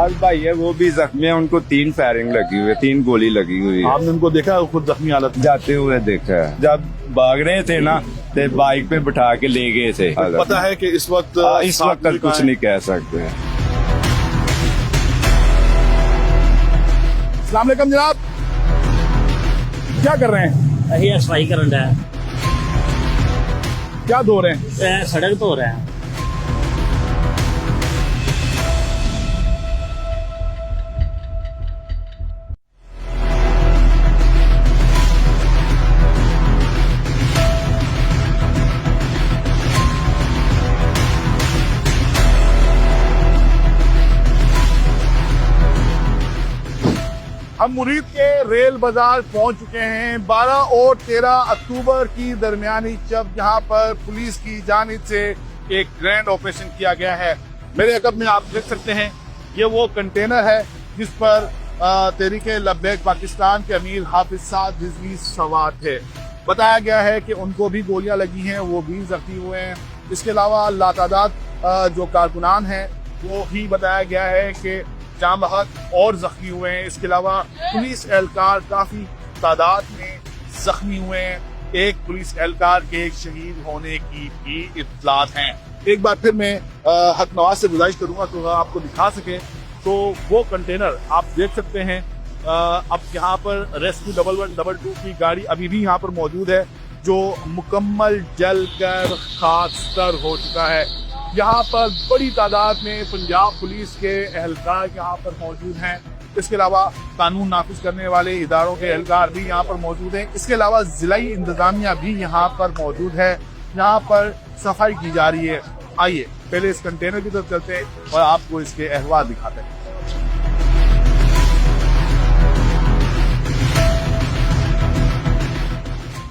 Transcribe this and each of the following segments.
साल भाई है वो भी जख्मी है, उनको 3 फायरिंग लगी हुई है, 3 गोली लगी हुई है। आपने उनको देखा खुद जख्मी हालत में? जाते हुए देखा है, जब भाग रहे थे ना तो बाइक पे बिठा के ले गए थे। पता है कि इस वक्त इस वक्त तक कुछ नहीं कह सकते। अस्सलाम वालेकुम जनाब, क्या कर रहे हैं? अही सफाई करन रहा है, क्या धो रहे हैं? सड़क धो रहे हैं। हम मुरीद के रेल बाजार पहुंच चुके हैं। 12 और 13 अक्टूबर की दरमियानी जब यहाँ पर पुलिस की जानिब से एक ग्रैंड ऑपरेशन किया गया है। मेरे अकब में आप देख सकते हैं ये वो कंटेनर है जिस पर तहरीके लब्बैक पाकिस्तान के अमीर हाफिज साद रिजवी सवार थे। बताया गया है कि उनको भी गोलियां लगी हैं, वो भी जख्मी हुए हैं। इसके अलावा लातादाद जो कारकुनान हैं वो ही बताया गया है कि जाम बहक और जख्मी हुए हैं। इसके अलावा पुलिस एहलकार काफी तादाद में जख्मी हुए हैं। एक पुलिस एहलकार के शहीद होने की भी इत्तलात हैं। एक बार फिर मैं हक नवाज से गुजारिश करूंगा तो आपको दिखा सके तो वो कंटेनर आप देख सकते हैं। अब यहाँ पर रेस्क्यू 1112 की गाड़ी अभी भी यहाँ पर मौजूद है जो मुकम्मल जल कर खाकस्तर हो चुका है। यहाँ पर बड़ी तादाद में पंजाब पुलिस के एहलकार यहाँ पर मौजूद हैं। इसके अलावा कानून नाफिज करने वाले इदारों के एहलकार भी यहाँ पर मौजूद हैं। इसके अलावा जिलाई इंतजामिया भी यहाँ पर मौजूद है। यहाँ पर सफाई की जा रही है। आइए पहले इस कंटेनर की तरफ चलते हैं और आपको इसके अहवाल दिखाते हैं।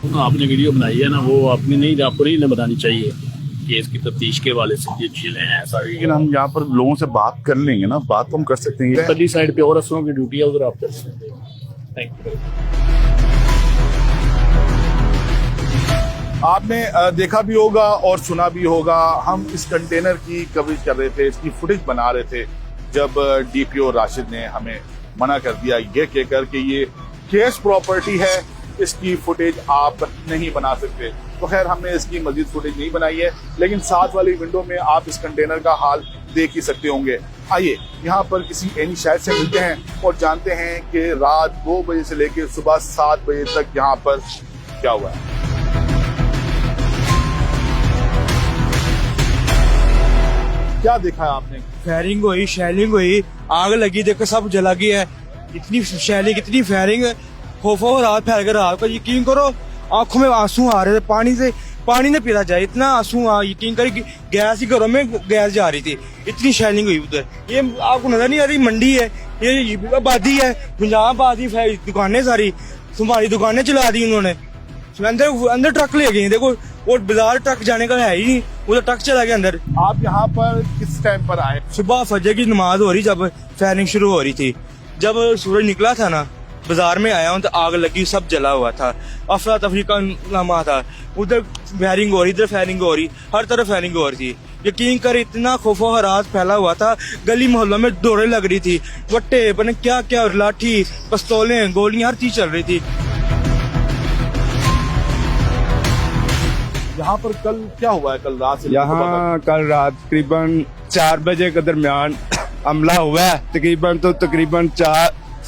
तो आपने वीडियो बनाई है ना, वो आपने नहीं, आपको नहीं बतानी चाहिए कि इसकी तफ्तीश के वाले से ये चीजें हैं ऐसा। लेकिन हम यहाँ पर लोगों से बात कर लेंगे ना, बात तो हम कर सकते हैं। पल्ली साइड पे और अफसरों की ड्यूटी है, उधर आप कर सकते हैं। Thank you. आपने देखा भी होगा और सुना भी होगा, हम इस कंटेनर की कवरेज कर रहे थे, इसकी फुटेज बना रहे थे जब डीपीओ राशिद ने हमें मना कर दिया ये कहकर कि ये केस प्रॉपर्टी है, इसकी फुटेज आप नहीं बना सकते। तो खैर हमने इसकी मजीद फुटेज नहीं बनाई है, लेकिन साथ वाली विंडो में आप इस कंटेनर का हाल देख ही सकते होंगे। आइए यहाँ पर किसी एनी शायद से मिलते हैं और जानते हैं कि रात 2 बजे से लेकर सुबह 7 बजे तक यहाँ पर क्या हुआ है। क्या देखा है आपने? फायरिंग हुई, शेलिंग हुई, आग लगी, देखो सब जला गया है। इतनी शेलिंग, इतनी फायरिंग, खौफो रात फैल गया। रात को यकीन करो आंखों में आंसू आ रहे थे, पानी ने पीता जाए, इतना आंसू आ। यकीन करें गैस ही घरों में गैस जा रही थी, इतनी शेलिंग हुई उधर। ये आपको नजर नहीं आ रही, मंडी है ये, आबादी है, पंजाब आबादी, दुकानें सारी तुम्हारी दुकानें चला दी उन्होंने। अंदर ट्रक ले गए, देखो और बाजार ट्रक जाने का है ही नहीं, उधर ट्रक चला गया अंदर। आप यहाँ पर किस टाइम पर आए? सुबह फजर की नमाज हो रही, जब फायरिंग शुरू हो रही थी, जब सूरज निकला था ना, बाजार में आया हूँ तो आग लगी, सब जला हुआ था, अफरा तफरी का लम्हा था। उधर फायरिंग हो रही, इधर फायरिंग हो रही, हर तरफ फायरिंग हो रही थी। यकीन कर इतना खौफो हरास फैला हुआ था, गली मोहल्लों में दौड़े लग रही थी, वट्टे बने क्या क्या, लाठी, पिस्तौलें, गोलियां, हर चीज चल रही थी। यहाँ पर कल क्या हुआ है? कल रात से यहाँ कल रात तकरीबन 4 बजे के दरमियान हमला हुआ है। तकरीबन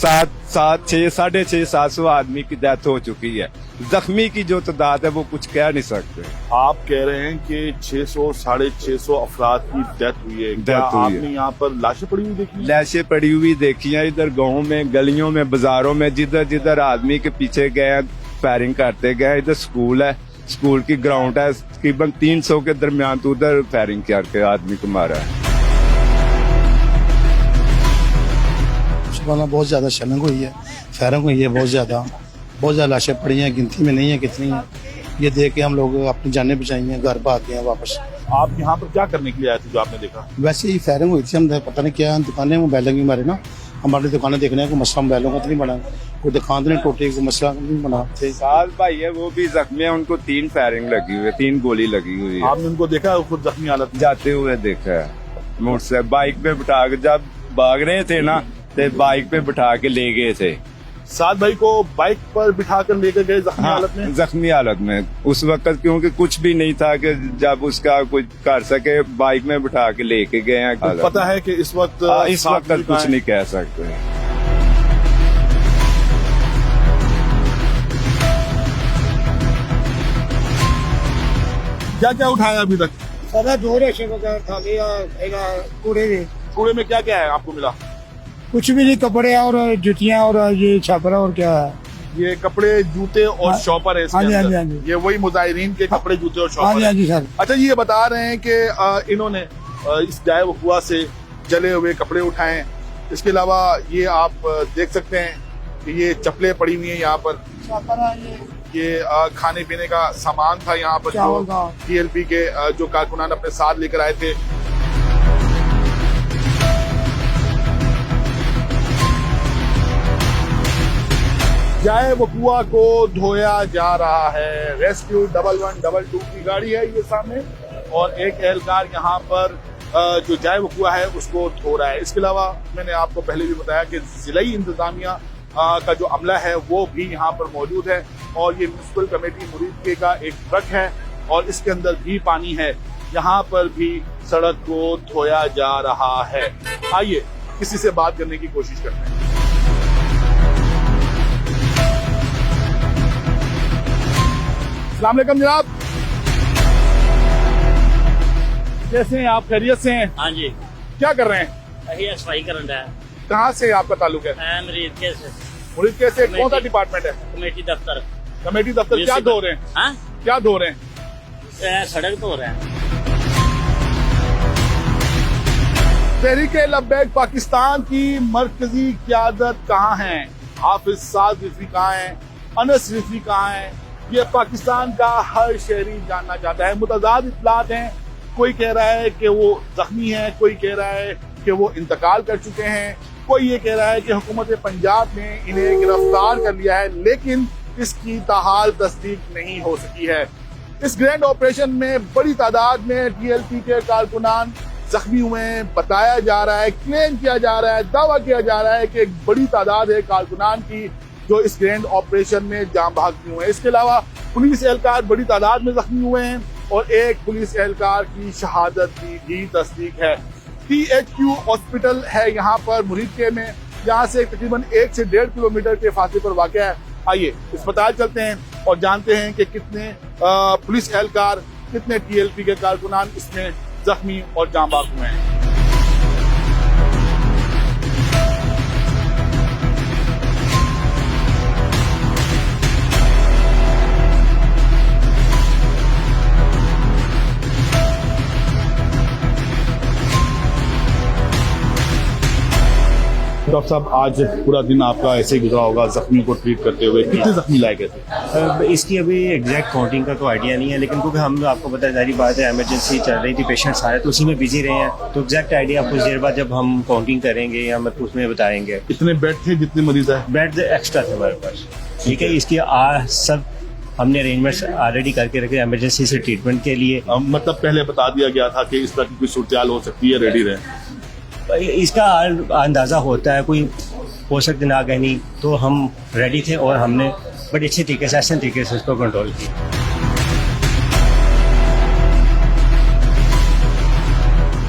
650-700 आदमी की डेथ हो चुकी है। जख्मी की जो तादाद है वो कुछ कह नहीं सकते। आप कह रहे हैं कि 600-650 अफराद की डेथ हुई है। क्या आपने यहाँ पर लाशें पड़ी हुई देखी? लाशें पड़ी हुई देखी हैं इधर गाँव में, गलियों में, बाजारों में, जिधर जिधर आदमी के पीछे गए फायरिंग करते गए। इधर स्कूल है, स्कूल की ग्राउंड है, तकरीबन 300 के दरमियान तो उधर फायरिंग करके आदमी को मारा है। बहुत ज्यादा शेलिंग हुई है, फायरिंग हुई है, बहुत ज्यादा लाशें पड़ी हैं, गिनती में नहीं है कितनी है। ये देख के हम लोग अपनी जानें बचाई हैं, घर पर आते हैं वापस। आप यहाँ पर क्या करने के लिए आए थे जो आपने देखा? वैसे ही फायरिंग हुई थी, हम पता नहीं क्या दुकानें मोबाइलों की मारे ना, हमारी दुकानें देखने कोई मसला मोबाइलों का तो नहीं बना, कोई दुकान तो नहीं टूटी, कोई मसला नहीं बना। साल भाई है वो भी जख्मी है, उनको 3 फायरिंग लगी हुई है, 3 गोली लगी हुई है। आपने उनको देखा खुद जख्मी हालत में? जाते हुए देखा है, मोटरसाइकिल बाइक पे बिठा के, जब भाग रहे थे ना, तो बाइक पे बिठा के ले गए थे। सात भाई को बाइक पर बिठाकर लेकर गए जख्मी हाँ, हालत में। जख्मी हालत में उस वक्त, क्योंकि कुछ भी नहीं था कि जब उसका कुछ कर सके, बाइक में बिठा के लेके गए हैं। तो पता है कि इस वक्त इस वक्त कुछ नहीं कह सकते। क्या क्या उठाया अभी तक? सदा दो रेशे वगैरह थाली कूड़े में कूड़े में क्या क्या है आपको मिला? कुछ भी नहीं, कपड़े और जुतियां और ये छापरा और क्या है। ये कपड़े, जूते और हाँ। शॉपर है इसके हाँ जी, हाँ अंदर। जी, हाँ जी। ये वही मुजाहिरीन के कपड़े, जूते और हाँ शॉपर जी, है। हाँ जी सर। अच्छा, ये बता रहे हैं कि इन्होंने इस जाए वकुआ से जले हुए कपड़े उठाए हैं। इसके अलावा ये आप देख सकते हैं कि ये चप्पलें पड़ी हुई हैं यहाँ पर। छापरा ये खाने पीने का सामान था यहाँ पर, चावल जो का। TLP के जो कारकुनान अपने साथ लेकर आए थे। जाए वकुआ को धोया जा रहा है। रेस्क्यू 1112 की गाड़ी है ये सामने, और एक एहलकार यहाँ पर जो जाए वकुआ है उसको धो रहा है। इसके अलावा मैंने आपको पहले भी बताया कि जिलाई इंतजामिया का जो अमला है वो भी यहाँ पर मौजूद है, और ये म्यूनिसिपल कमेटी मुरीदके का एक ट्रक है और इसके अंदर भी पानी है। यहाँ पर भी सड़क को धोया जा रहा है। आइए किसी से बात करने की कोशिश करते हैं। अस्सलाम वालेकुम जनाब, कैसे हैं आप? खैरियत से हैं? हाँ जी, क्या कर रहे हैं? अही सफाई करन रहा है। कहाँ से आपका ताल्लुक है? मैं मरीज के से मुरीदके से। कौन सा कमेटी। डिपार्टमेंट है? कमेटी दफ्तर। कमेटी दफ्तर। क्या धो रहे हैं? हाँ, क्या धो रहे हैं? सड़क धो रहे हैं। तहरीके लब्बैक पाकिस्तान की मरकजी क़यादत कहाँ है? हाफिज साद रिजवी कहाँ है? अनस रिजवी कहाँ है? ये पाकिस्तान का हर शहरी जानना चाहता है। मुतज़ाद इत्तलात हैं। कोई कह रहा है कि वो जख्मी है, कोई कह रहा है कि वो इंतकाल कर चुके हैं, कोई ये कह रहा है कि हुकूमत पंजाब ने इन्हें गिरफ्तार कर लिया है, लेकिन इसकी ताहाल तस्दीक नहीं हो सकी है। इस ग्रैंड ऑपरेशन में बड़ी तादाद में TLP के कारकुनान जख्मी हुए हैं। बताया जा रहा है, क्लेम किया जा रहा है, दावा किया जा रहा है कि एक बड़ी तादाद है कारकुनान की जो इस ग्रैंड ऑपरेशन में जान बहक हुए हैं। इसके अलावा पुलिस एहलकार बड़ी तादाद में जख्मी हुए हैं और एक पुलिस एहलकार की शहादत की भी तस्दीक है। THQ हॉस्पिटल है यहाँ पर मुरीदके में, यहाँ से तकरीबन 1 से 1.5 किलोमीटर के फासले पर वाक़ है। आइए अस्पताल चलते हैं और जानते हैं कि कितने पुलिस एहलकार, कितने TLP के कारकुनान इसमें जख्मी और जान बहक हुए हैं। डॉक्टर साहब, आज पूरा दिन आपका ऐसे ही गुजरा होगा जख्मियों को ट्रीट करते हुए। कितने जख्मी लाए गए थे? इसकी अभी एग्जैक्ट काउंटिंग का तो आइडिया नहीं है, लेकिन क्योंकि हम आपको पता है सारी बात है, इमरजेंसी चल रही थी, पेशेंट्स आ रहे, तो उसी में बिजी रहे हैं। तो एग्जैक्ट आइडिया कुछ देर बाद जब हम काउंटिंग करेंगे या मतलब उसमें बताएंगे। कितने बेड थे, जितने मरीज है? बेड एक्स्ट्रा थे हमारे पास। ठीक है, इसकी सब हमने अरेंजमेंट्स ऑलरेडी करके रखे इमरजेंसी से ट्रीटमेंट के लिए। मतलब पहले बता दिया गया था कि इस तरह की कोई सूरत हो सकती है, रेडी रहे। इसका अंदाजा होता है, कोई हो सकती ना कहनी, तो हम रेडी थे और हमने बड़ी अच्छी तरीके से, आसान तरीके से उसको कंट्रोल किया।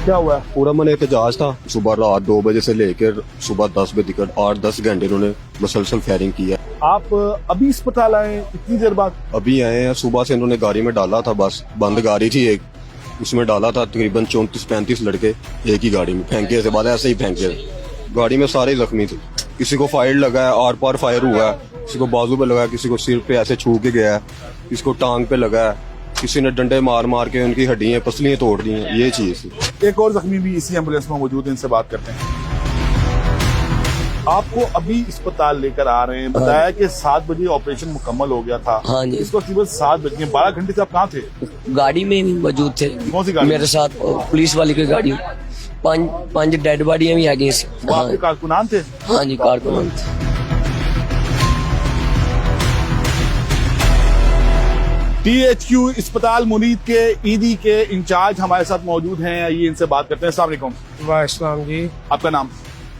क्या हुआ? पूरा मन एहतजाज था। सुबह रात 2 बजे से लेकर सुबह 10 बजे तक 8-10 घंटे इन्होंने मुसलसल फायरिंग की है। आप अभी अस्पताल आए इतनी देर बाद? अभी आए हैं। सुबह से इन्होंने गाड़ी में डाला था, बस बंद गाड़ी थी एक, उसमें डाला था तकरीबन 34-35 लड़के एक ही गाड़ी में फेंके थे, बाद ऐसे ही फेंके थे। गाड़ी में सारे जख्मी थे, किसी को फायर लगा है, आर पार फायर हुआ है, किसी को बाजू पे लगा है, किसी को सिर पे ऐसे छू के गया है, किसी को टांग पे लगा है, किसी ने डंडे मार मार के उनकी हड्डियां पसलियां तोड़ दी हैं। ये चीज थी। एक और जख्मी भी इसी एम्बुलेंस में मौजूद है, इनसे बात करते हैं। आपको अभी अस्पताल लेकर आ रहे हैं, बताया कि 7 बजे ऑपरेशन मुकम्मल हो गया था। हाँ जी। इसको करीबन 7 बज गए। 12 घंटे से आप कहाँ थे? गाड़ी में ही मौजूद थे। कौन सी गाड़ी? मेरे साथ पुलिस वाली की गाड़ी। 5 डेड बॉडियां भी आ गई। वो आपके कारकुनान थे? हाँ जी, कारकुनान थे। THQ अस्पताल मुनीद के ईदी के इंचार्ज हमारे साथ मौजूद हैं। ये इनसे बात करते हैं। अस्सलाम वालेकुम। वाह इस्लाम जी। आपका नाम?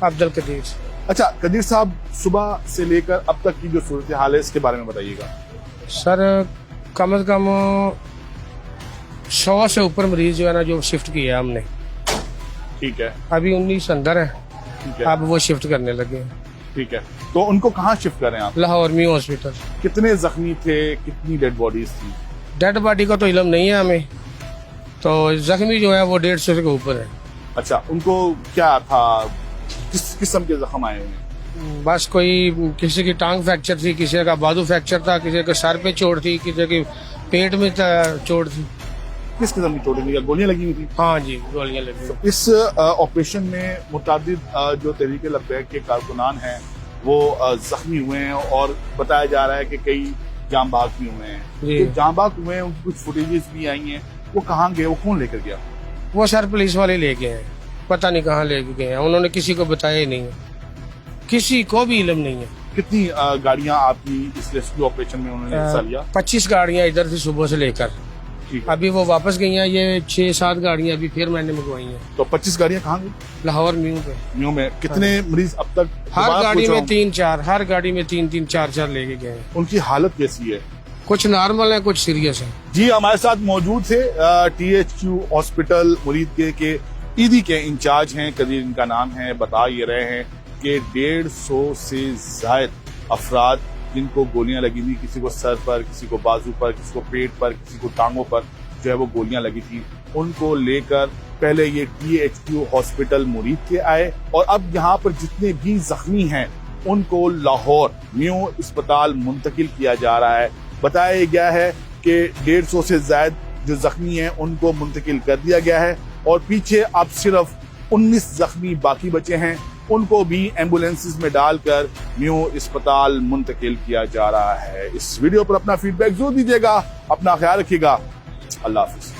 अब्दुल कदीर। अच्छा कदीर साहब, सुबह से लेकर अब तक की जो सूरत हाल है इसके बारे में बताइएगा। सर कम से कम 100 से ऊपर मरीज जो है ना जो शिफ्ट किया हमने। ठीक है, अभी 19 अंदर है, ठीक है, अब वो शिफ्ट करने लगे हैं। ठीक है। तो उनको कहाँ शिफ्ट करें आप? लाहौर में हॉस्पिटल। कितने जख्मी थे, कितनी डेड बॉडीज थी? डेड बॉडी का तो इल्म नहीं है हमें, तो जख्मी जो है वो 150 के ऊपर है। अच्छा, उनको क्या था, किस किस्म के जख्म आए हुए? बस कोई किसी की टांग फ्रैक्चर थी, किसी का बाजू फ्रैक्चर था, किसी के सर पे चोट थी, किसी की पेट में चोट थी। किस किस्म की चोटें थी? गोलियां लगी हुई थी? हाँ जी, गोलियां लगी। इस ऑपरेशन में मुतादिद जो तहरीक लब्बैक के कारकुनान हैं वो जख्मी हुए हैं और बताया जा रहा है कि कई जाम बाग भी हुए हैं। जी। जो जाम बाग हुए हैं उनकी कुछ फुटेजेस भी आई हैं, वो कहाँ गए, वो कौन लेकर गया? वो सर पुलिस वाले लेके हैं, पता नहीं कहाँ लेके गए हैं, उन्होंने किसी को बताया ही नहीं है, किसी को भी इल्म नहीं है। कितनी गाड़ियां आपकी इस रेस्क्यू ऑपरेशन में उन्होंने हिस्सा लिया? 25 गाड़ियां इधर थी सुबह से लेकर, ठीक है। अभी वो वापस गई हैं, ये 6-7 गाड़ियां अभी फिर मैंने मंगवाई हैं। तो 25 गाड़ियां कहाँ गई? लाहौर म्यू पे। न्यू में कितने मरीज अब तक? हर दोबारा गाड़ी पूछ रहा में हूं, 3-4, हर गाड़ी में 3-3, 4-4 लेके गए हैं। उनकी हालत कैसी है? कुछ नॉर्मल है, कुछ सीरियस है। जी, हमारे साथ मौजूद थे THQ हॉस्पिटल मुरीद के ईदी के इंचार्ज हैं, कदीर इनका नाम है। बता ये रहे हैं कि 150 से जायद अफराद जिनको गोलियां लगी थी, किसी को सर पर, किसी को बाजू पर, किसी को पेट पर, किसी को टांगों पर जो है वो गोलियां लगी थी, उनको लेकर पहले ये THQ हॉस्पिटल मुरीद के आए और अब यहाँ पर जितने भी जख्मी हैं उनको लाहौर न्यू अस्पताल मुंतकिल किया जा रहा है। बताया गया है कि 150 से ज्यादा जो जख्मी हैं उनको मुंतकिल कर दिया गया है और पीछे अब सिर्फ 19 जख्मी बाकी बचे हैं, उनको भी एम्बुलेंसेस में डालकर न्यू अस्पताल मुंतकिल किया जा रहा है। इस वीडियो पर अपना फीडबैक जरूर दीजिएगा, अपना ख्याल रखिएगा। अल्लाह हाफिज।